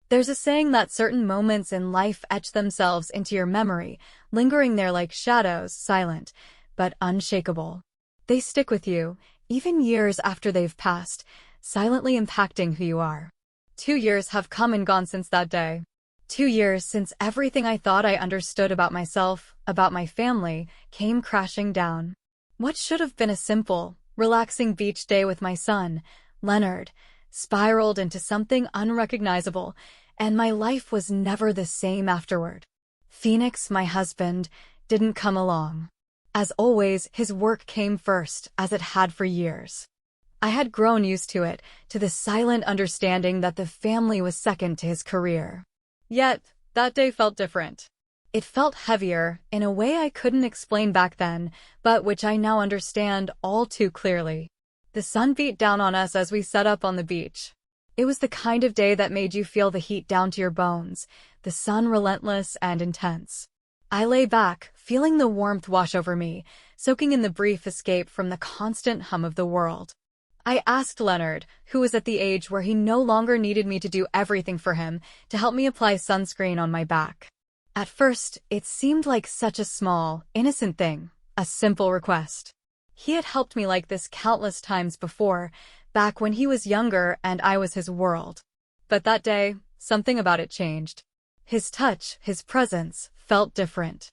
There's a saying that certain moments in life etch themselves into your memory, lingering there like shadows, silent, but unshakable. They stick with you, even years after they've passed, silently impacting who you are. 2 years have come and gone since that day. 2 years since everything I thought I understood about myself, about my family, came crashing down. What should have been a simple, relaxing beach day with my son, Leonard, spiraled into something unrecognizable, and my life was never the same afterward. Phoenix, my husband, didn't come along. As always, his work came first, as it had for years. I had grown used to it, to the silent understanding that the family was second to his career. Yet, that day felt different. It felt heavier, in a way I couldn't explain back then, but which I now understand all too clearly. The sun beat down on us as we set up on the beach. It was the kind of day that made you feel the heat down to your bones, the sun relentless and intense. I lay back, feeling the warmth wash over me, soaking in the brief escape from the constant hum of the world. I asked Leonard, who was at the age where he no longer needed me to do everything for him, to help me apply sunscreen on my back. At first, it seemed like such a small, innocent thing, a simple request. He had helped me like this countless times before, back when he was younger and I was his world. But that day, something about it changed. His touch, his presence, felt different.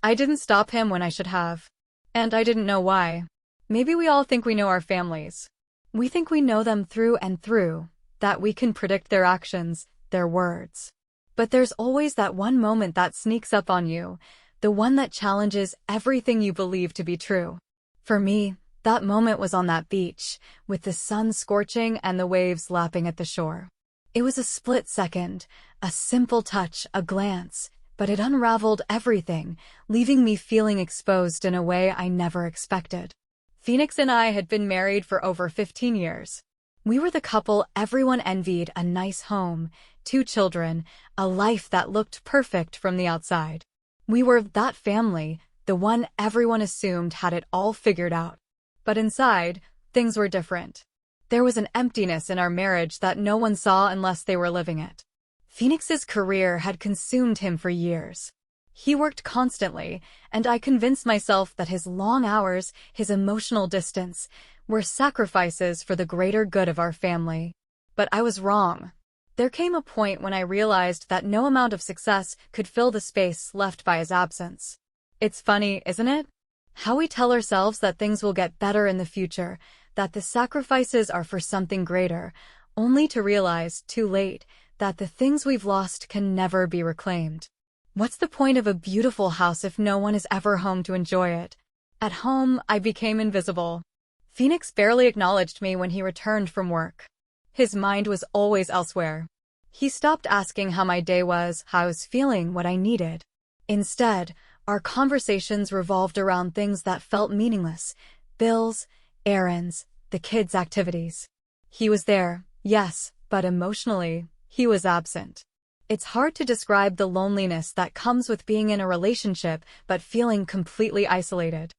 I didn't stop him when I should have. And I didn't know why. Maybe we all think we know our families. We think we know them through and through, that we can predict their actions, their words. But there's always that one moment that sneaks up on you, the one that challenges everything you believe to be true. For me, that moment was on that beach, with the sun scorching and the waves lapping at the shore. It was a split second, a simple touch, a glance, but it unraveled everything, leaving me feeling exposed in a way I never expected. Phoenix and I had been married for over 15 years. We were the couple everyone envied, a nice home, 2 children, a life that looked perfect from the outside. We were that family, the one everyone assumed had it all figured out. But inside, things were different. There was an emptiness in our marriage that no one saw unless they were living it. Phoenix's career had consumed him for years. He worked constantly, and I convinced myself that his long hours, his emotional distance, were sacrifices for the greater good of our family. But I was wrong. There came a point when I realized that no amount of success could fill the space left by his absence. It's funny, isn't it? How we tell ourselves that things will get better in the future, that the sacrifices are for something greater, only to realize, too late, that the things we've lost can never be reclaimed. What's the point of a beautiful house if no one is ever home to enjoy it? At home, I became invisible. Phoenix barely acknowledged me when he returned from work. His mind was always elsewhere. He stopped asking how my day was, how I was feeling, what I needed. Instead, our conversations revolved around things that felt meaningless: bills, errands, the kids' activities. He was there, yes, but emotionally, he was absent. It's hard to describe the loneliness that comes with being in a relationship but feeling completely isolated.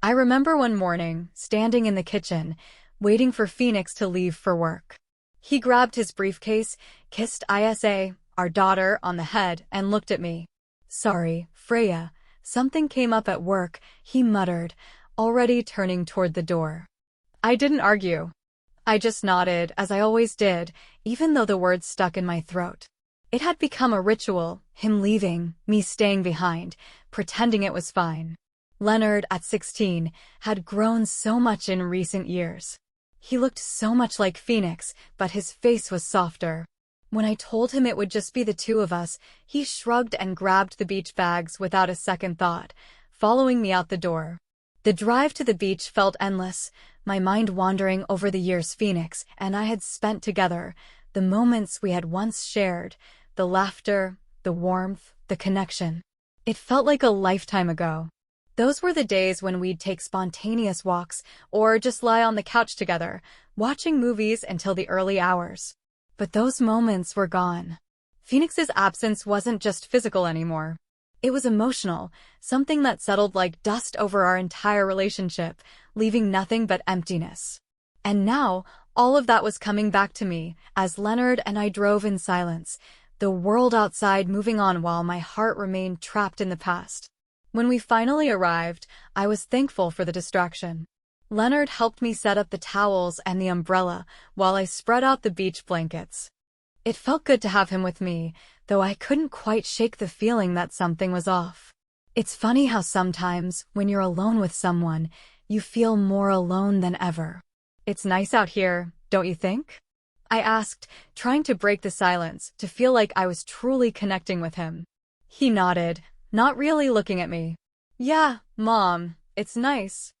I remember one morning, standing in the kitchen, waiting for Phoenix to leave for work. He grabbed his briefcase, kissed Isa, our daughter, on the head, and looked at me. "Sorry, Freya, something came up at work," he muttered, already turning toward the door. I didn't argue. I just nodded, as I always did, even though the words stuck in my throat. It had become a ritual, him leaving, me staying behind, pretending it was fine. Leonard, at 16, had grown so much in recent years. He looked so much like Phoenix, but his face was softer. When I told him it would just be the 2 of us, he shrugged and grabbed the beach bags without a second thought, following me out the door. The drive to the beach felt endless, my mind wandering over the years Phoenix and I had spent together, the moments we had once shared, the laughter, the warmth, the connection. It felt like a lifetime ago. Those were the days when we'd take spontaneous walks or just lie on the couch together, watching movies until the early hours. But those moments were gone. Phoenix's absence wasn't just physical anymore. It was emotional, something that settled like dust over our entire relationship, leaving nothing but emptiness. And now, all of that was coming back to me, as Leonard and I drove in silence, the world outside moving on while my heart remained trapped in the past. When we finally arrived, I was thankful for the distraction. Leonard helped me set up the towels and the umbrella while I spread out the beach blankets. It felt good to have him with me, though I couldn't quite shake the feeling that something was off. It's funny how sometimes, when you're alone with someone, you feel more alone than ever. "It's nice out here, don't you think?" I asked, trying to break the silence, to feel like I was truly connecting with him. He nodded, not really looking at me. "Yeah, Mom, it's nice."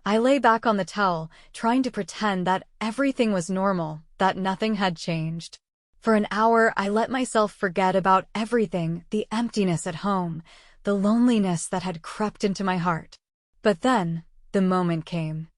I lay back on the towel, trying to pretend that everything was normal, that nothing had changed. For an hour, I let myself forget about everything, the emptiness at home, the loneliness that had crept into my heart. But then, the moment came.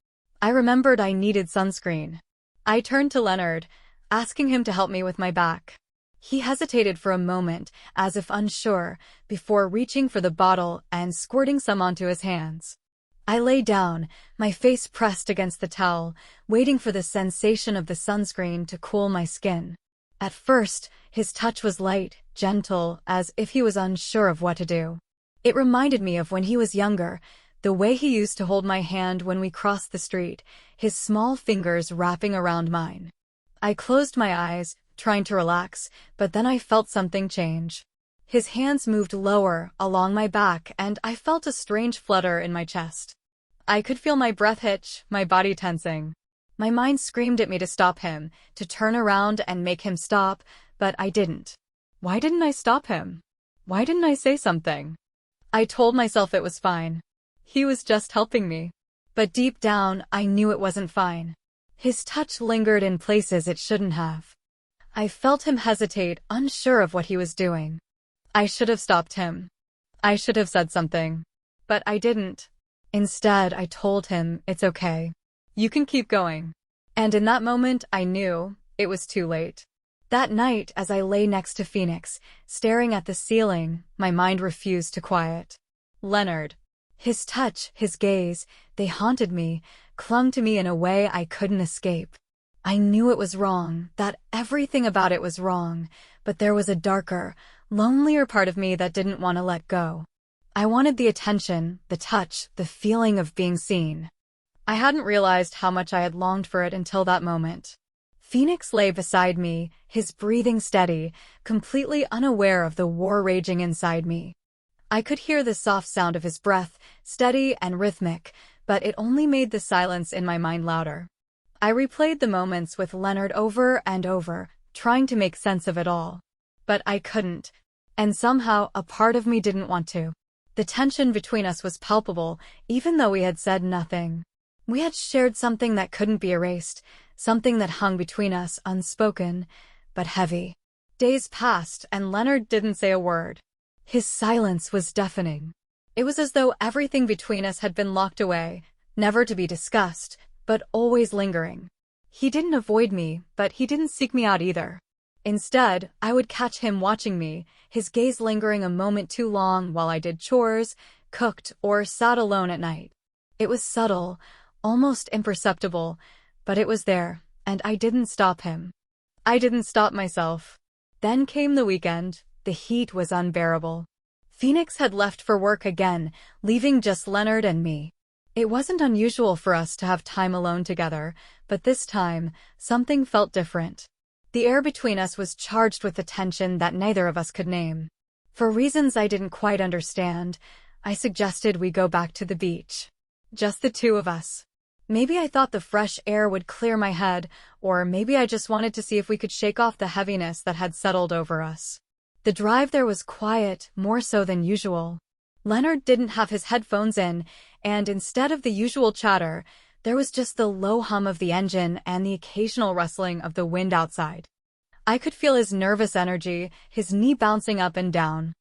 I remembered I needed sunscreen. I turned to Leonard, asking him to help me with my back. He hesitated for a moment, as if unsure, before reaching for the bottle and squirting some onto his hands. I lay down, my face pressed against the towel, waiting for the sensation of the sunscreen to cool my skin. At first, his touch was light, gentle, as if he was unsure of what to do. It reminded me of when he was younger, the way he used to hold my hand when we crossed the street, his small fingers wrapping around mine. I closed my eyes, trying to relax, but then I felt something change. His hands moved lower, along my back, and I felt a strange flutter in my chest. I could feel my breath hitch, my body tensing. My mind screamed at me to stop him, to turn around and make him stop, but I didn't. Why didn't I stop him? Why didn't I say something? I told myself it was fine. He was just helping me. But deep down, I knew it wasn't fine. His touch lingered in places it shouldn't have. I felt him hesitate, unsure of what he was doing. I should have stopped him. I should have said something. But I didn't. Instead, I told him, "It's okay. You can keep going." And in that moment, I knew it was too late. That night, as I lay next to Phoenix, staring at the ceiling, my mind refused to quiet. Leonard. His touch, his gaze, they haunted me, clung to me in a way I couldn't escape. I knew it was wrong, that everything about it was wrong, but there was a darker, lonelier part of me that didn't want to let go. I wanted the attention, the touch, the feeling of being seen. I hadn't realized how much I had longed for it until that moment. Phoenix lay beside me, his breathing steady, completely unaware of the war raging inside me. I could hear the soft sound of his breath, steady and rhythmic, but it only made the silence in my mind louder. I replayed the moments with Leonard over and over, trying to make sense of it all. But I couldn't, and somehow a part of me didn't want to. The tension between us was palpable, even though we had said nothing. We had shared something that couldn't be erased, something that hung between us, unspoken, but heavy. Days passed, and Leonard didn't say a word. His silence was deafening. It was as though everything between us had been locked away, never to be discussed, but always lingering. He didn't avoid me, but he didn't seek me out either. Instead, I would catch him watching me, his gaze lingering a moment too long while I did chores, cooked, or sat alone at night. It was subtle, almost imperceptible, but it was there, and I didn't stop him. I didn't stop myself. Then came the weekend. The heat was unbearable. Phoenix had left for work again, leaving just Leonard and me. It wasn't unusual for us to have time alone together, but this time, something felt different. The air between us was charged with a tension that neither of us could name. For reasons I didn't quite understand, I suggested we go back to the beach. Just the two of us. Maybe I thought the fresh air would clear my head, or maybe I just wanted to see if we could shake off the heaviness that had settled over us. The drive there was quiet, more so than usual. Leonard didn't have his headphones in, and instead of the usual chatter, there was just the low hum of the engine and the occasional rustling of the wind outside. I could feel his nervous energy, his knee bouncing up and down.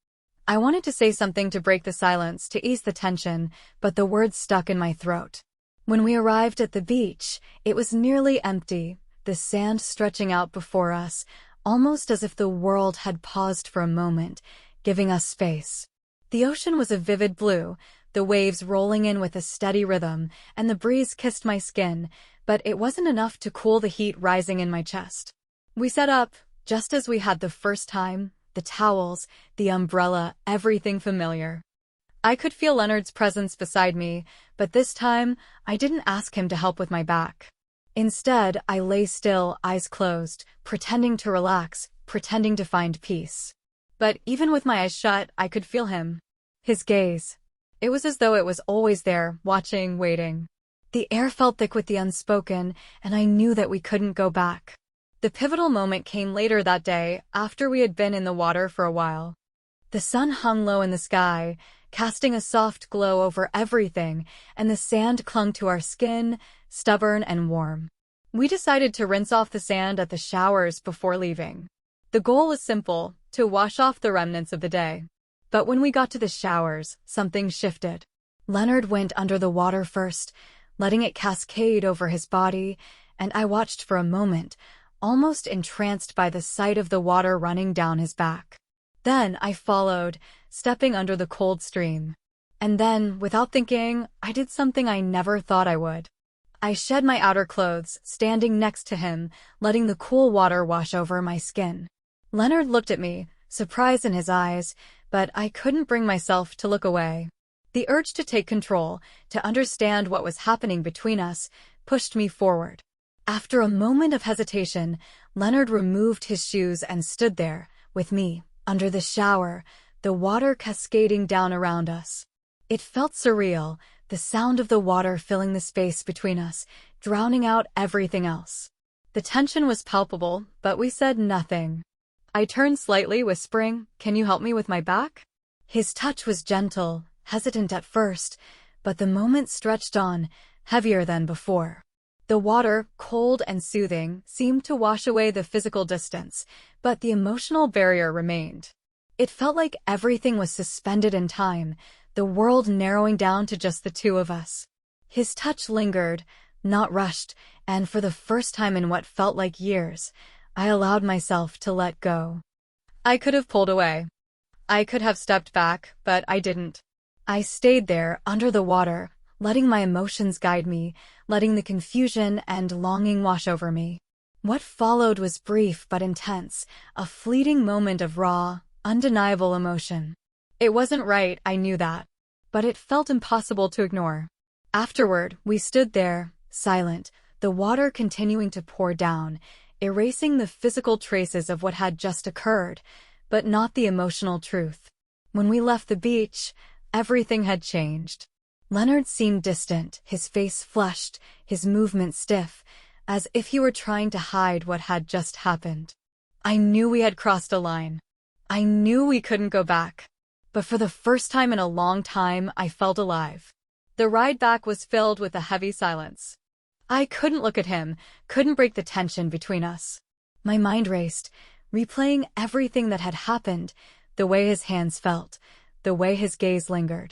I wanted to say something to break the silence, to ease the tension, but the words stuck in my throat. When we arrived at the beach, it was nearly empty, the sand stretching out before us, almost as if the world had paused for a moment, giving us space. The ocean was a vivid blue, the waves rolling in with a steady rhythm, and the breeze kissed my skin, but it wasn't enough to cool the heat rising in my chest. We set up, just as we had the first time, the towels, the umbrella, everything familiar. I could feel Leonard's presence beside me, but this time, I didn't ask him to help with my back. Instead, I lay still, eyes closed, pretending to relax, pretending to find peace. But even with my eyes shut, I could feel him. His gaze. It was as though it was always there, watching, waiting. The air felt thick with the unspoken, and I knew that we couldn't go back. The pivotal moment came later that day, after we had been in the water for a while. The sun hung low in the sky, casting a soft glow over everything, and the sand clung to our skin, stubborn and warm. We decided to rinse off the sand at the showers before leaving. The goal was simple, to wash off the remnants of the day. But when we got to the showers, something shifted. Leonard went under the water first, letting it cascade over his body, and I watched for a moment, almost entranced by the sight of the water running down his back. Then I followed, stepping under the cold stream. And then, without thinking, I did something I never thought I would. I shed my outer clothes, standing next to him, letting the cool water wash over my skin. Leonard looked at me, surprise in his eyes, but I couldn't bring myself to look away. The urge to take control, to understand what was happening between us, pushed me forward. After a moment of hesitation, Leonard removed his shoes and stood there, with me, under the shower, the water cascading down around us. It felt surreal, the sound of the water filling the space between us, drowning out everything else. The tension was palpable, but we said nothing. I turned slightly, whispering, "Can you help me with my back?" His touch was gentle, hesitant at first, but the moment stretched on, heavier than before. The water, cold and soothing, seemed to wash away the physical distance, but the emotional barrier remained. It felt like everything was suspended in time, the world narrowing down to just the two of us. His touch lingered, not rushed, and for the first time in what felt like years, I allowed myself to let go. I could have pulled away. I could have stepped back, but I didn't. I stayed there, under the water, letting my emotions guide me, letting the confusion and longing wash over me. What followed was brief but intense, a fleeting moment of raw, undeniable emotion. It wasn't right, I knew that. But it felt impossible to ignore. Afterward, we stood there, silent, the water continuing to pour down, erasing the physical traces of what had just occurred, but not the emotional truth. When we left the beach, everything had changed. Leonard seemed distant, his face flushed, his movements stiff, as if he were trying to hide what had just happened. I knew we had crossed a line. I knew we couldn't go back. But for the first time in a long time, I felt alive. The ride back was filled with a heavy silence. I couldn't look at him, couldn't break the tension between us. My mind raced, replaying everything that had happened, the way his hands felt, the way his gaze lingered.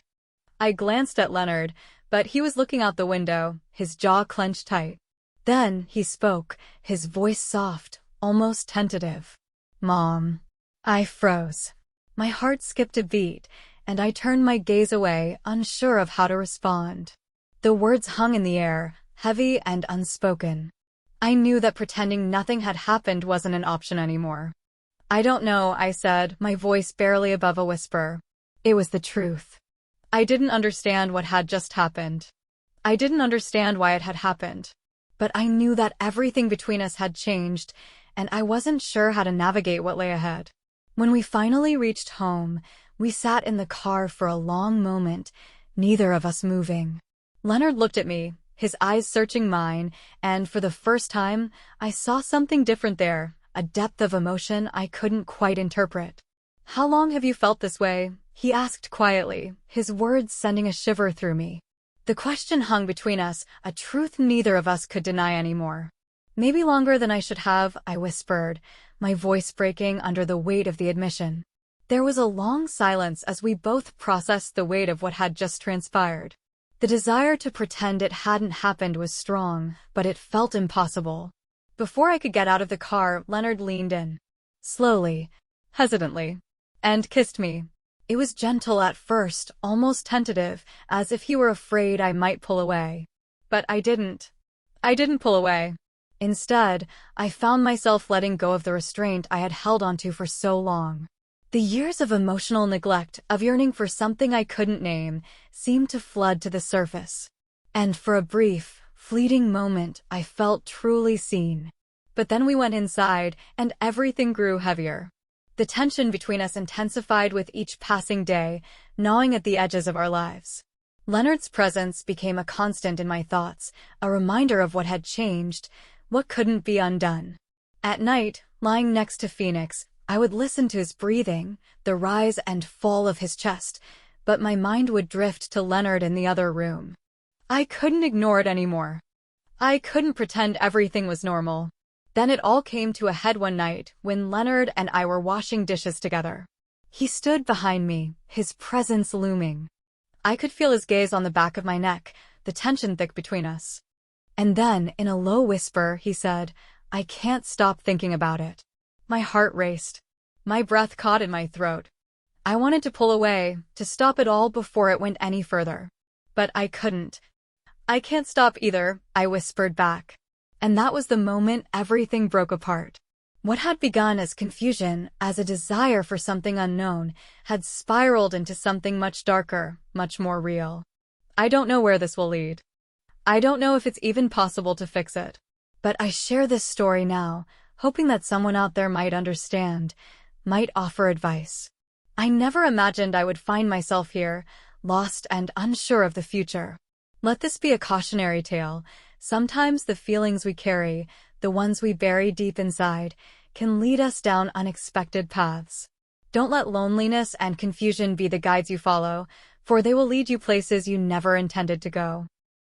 I glanced at Leonard, but he was looking out the window, his jaw clenched tight. Then he spoke, his voice soft, almost tentative. "Mom." I froze. My heart skipped a beat, and I turned my gaze away, unsure of how to respond. The words hung in the air, heavy and unspoken. I knew that pretending nothing had happened wasn't an option anymore. "I don't know," I said, my voice barely above a whisper. It was the truth. I didn't understand what had just happened. I didn't understand why it had happened. But I knew that everything between us had changed, and I wasn't sure how to navigate what lay ahead. When we finally reached home, we sat in the car for a long moment, neither of us moving. Leonard looked at me, his eyes searching mine, and for the first time, I saw something different there, a depth of emotion I couldn't quite interpret. "How long have you felt this way?" he asked quietly, his words sending a shiver through me. The question hung between us, a truth neither of us could deny anymore. "Maybe longer than I should have," I whispered, my voice breaking under the weight of the admission. There was a long silence as we both processed the weight of what had just transpired. The desire to pretend it hadn't happened was strong, but it felt impossible. Before I could get out of the car, Leonard leaned in. Slowly, hesitantly, and kissed me. It was gentle at first, almost tentative, as if he were afraid I might pull away. But I didn't. I didn't pull away. Instead, I found myself letting go of the restraint I had held onto for so long. The years of emotional neglect, of yearning for something I couldn't name, seemed to flood to the surface. And for a brief, fleeting moment, I felt truly seen. But then we went inside, and everything grew heavier. The tension between us intensified with each passing day, gnawing at the edges of our lives. Leonard's presence became a constant in my thoughts, a reminder of what had changed, what couldn't be undone. At night, lying next to Phoenix, I would listen to his breathing, the rise and fall of his chest, but my mind would drift to Leonard in the other room. I couldn't ignore it anymore. I couldn't pretend everything was normal. Then it all came to a head one night when Leonard and I were washing dishes together. He stood behind me, his presence looming. I could feel his gaze on the back of my neck, the tension thick between us. And then, in a low whisper, he said, "I can't stop thinking about it." My heart raced. My breath caught in my throat. I wanted to pull away, to stop it all before it went any further. But I couldn't. "I can't stop either," I whispered back. And that was the moment everything broke apart. What had begun as confusion, as a desire for something unknown, had spiraled into something much darker, much more real. I don't know where this will lead. I don't know if it's even possible to fix it. But I share this story now, hoping that someone out there might understand, might offer advice. I never imagined I would find myself here, lost and unsure of the future. Let this be a cautionary tale. Sometimes the feelings we carry, the ones we bury deep inside, can lead us down unexpected paths. Don't let loneliness and confusion be the guides you follow, for they will lead you places you never intended to go.